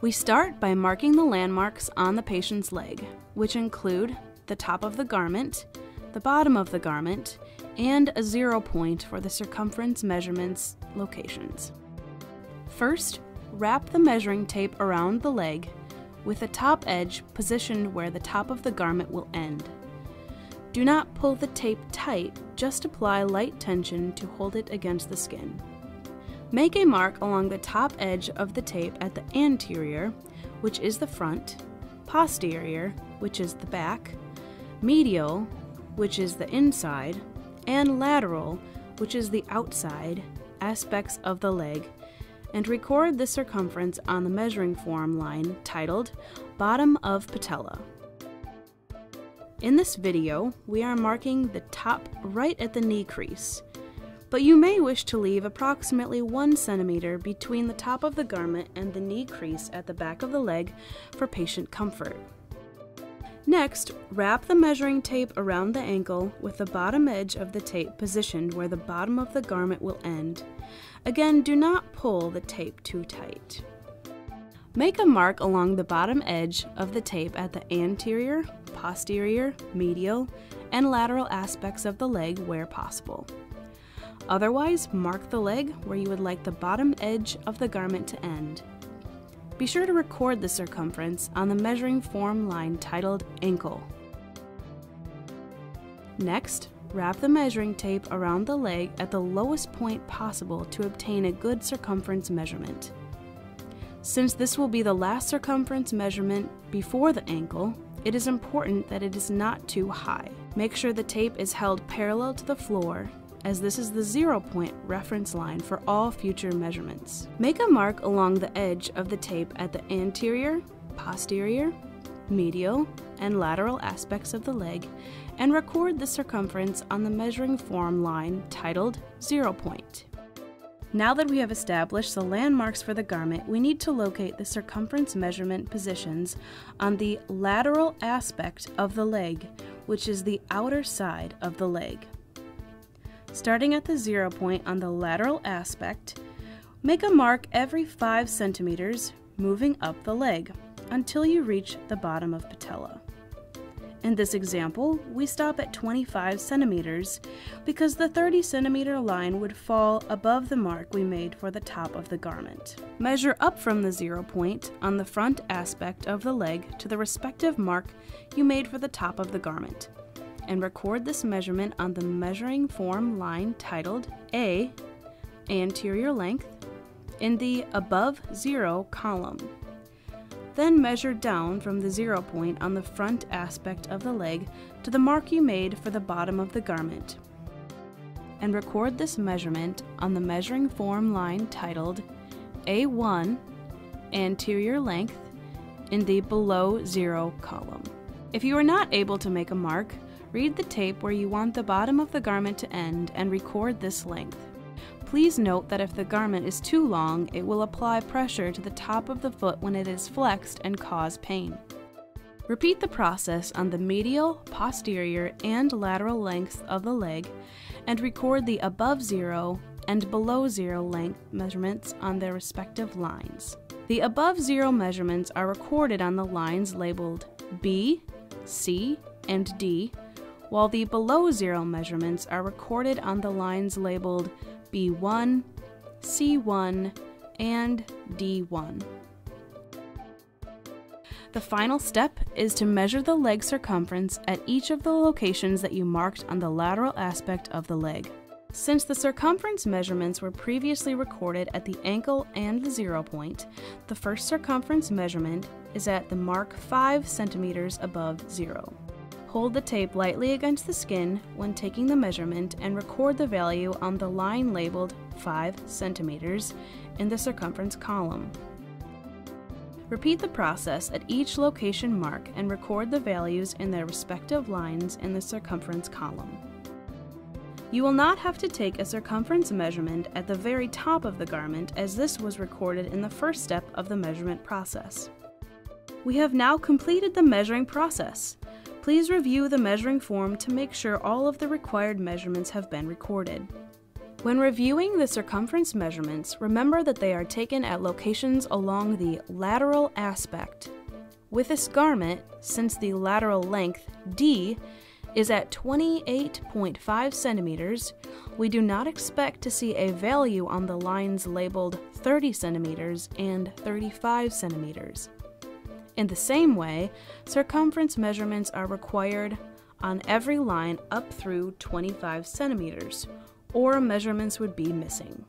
We start by marking the landmarks on the patient's leg, which include the top of the garment, the bottom of the garment, and a 0 point for the circumference measurements locations. First, wrap the measuring tape around the leg with the top edge positioned where the top of the garment will end. Do not pull the tape tight, just apply light tension to hold it against the skin. Make a mark along the top edge of the tape at the anterior, which is the front, posterior, which is the back, medial, which is the inside, and lateral, which is the outside, aspects of the leg, and record the circumference on the measuring form line titled Bottom of Patella. In this video, we are marking the top right at the knee crease, but you may wish to leave approximately 1 centimeter between the top of the garment and the knee crease at the back of the leg for patient comfort. Next, wrap the measuring tape around the ankle with the bottom edge of the tape positioned where the bottom of the garment will end. Again, do not pull the tape too tight. Make a mark along the bottom edge of the tape at the anterior, posterior, medial, and lateral aspects of the leg where possible. Otherwise, mark the leg where you would like the bottom edge of the garment to end. Be sure to record the circumference on the measuring form line titled Ankle. Next, wrap the measuring tape around the leg at the lowest point possible to obtain a good circumference measurement. Since this will be the last circumference measurement before the ankle, it is important that it is not too high. Make sure the tape is held parallel to the floor, as this is the 0 point reference line for all future measurements. Make a mark along the edge of the tape at the anterior, posterior, medial, and lateral aspects of the leg, and record the circumference on the measuring form line titled 0 point. Now that we have established the landmarks for the garment, we need to locate the circumference measurement positions on the lateral aspect of the leg, which is the outer side of the leg. Starting at the 0 point on the lateral aspect, make a mark every 5 centimeters, moving up the leg, until you reach the bottom of patella. In this example, we stop at 25 centimeters because the 30 centimeter line would fall above the mark we made for the top of the garment. Measure up from the 0 point on the front aspect of the leg to the respective mark you made for the top of the garment, and record this measurement on the measuring form line titled A, anterior length, in the above 0 column. Then measure down from the 0 point on the front aspect of the leg to the mark you made for the bottom of the garment, and record this measurement on the measuring form line titled A1, anterior length, in the below 0 column. If you are not able to make a mark, read the tape where you want the bottom of the garment to end and record this length. Please note that if the garment is too long, it will apply pressure to the top of the foot when it is flexed and cause pain. Repeat the process on the medial, posterior, and lateral lengths of the leg, and record the above 0 and below 0 length measurements on their respective lines. The above 0 measurements are recorded on the lines labeled B, C, and D, while the below 0 measurements are recorded on the lines labeled B1, C1, and D1. The final step is to measure the leg circumference at each of the locations that you marked on the lateral aspect of the leg. Since the circumference measurements were previously recorded at the ankle and the 0 point, the first circumference measurement is at the mark 5 centimeters above 0. Hold the tape lightly against the skin when taking the measurement and record the value on the line labeled 5 centimeters in the circumference column. Repeat the process at each location mark and record the values in their respective lines in the circumference column. You will not have to take a circumference measurement at the very top of the garment, as this was recorded in the first step of the measurement process. We have now completed the measuring process. Please review the measuring form to make sure all of the required measurements have been recorded. When reviewing the circumference measurements, remember that they are taken at locations along the lateral aspect. With this garment, since the lateral length, D, is at 28.5 centimeters, we do not expect to see a value on the lines labeled 30 centimeters and 35 centimeters. In the same way, circumference measurements are required on every line up through 25 centimeters, or measurements would be missing.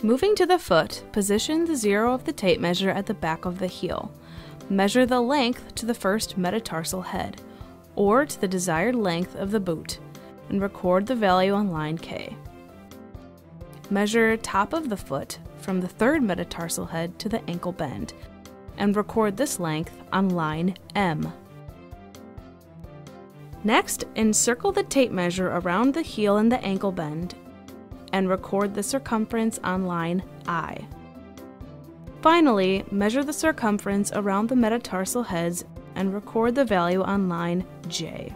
Moving to the foot, position the zero of the tape measure at the back of the heel. Measure the length to the first metatarsal head, or to the desired length of the boot, and record the value on line K. Measure top of the foot from the third metatarsal head to the ankle bend, and record this length on line M. Next, encircle the tape measure around the heel and the ankle bend, and record the circumference on line I. Finally, measure the circumference around the metatarsal heads and record the value on line J.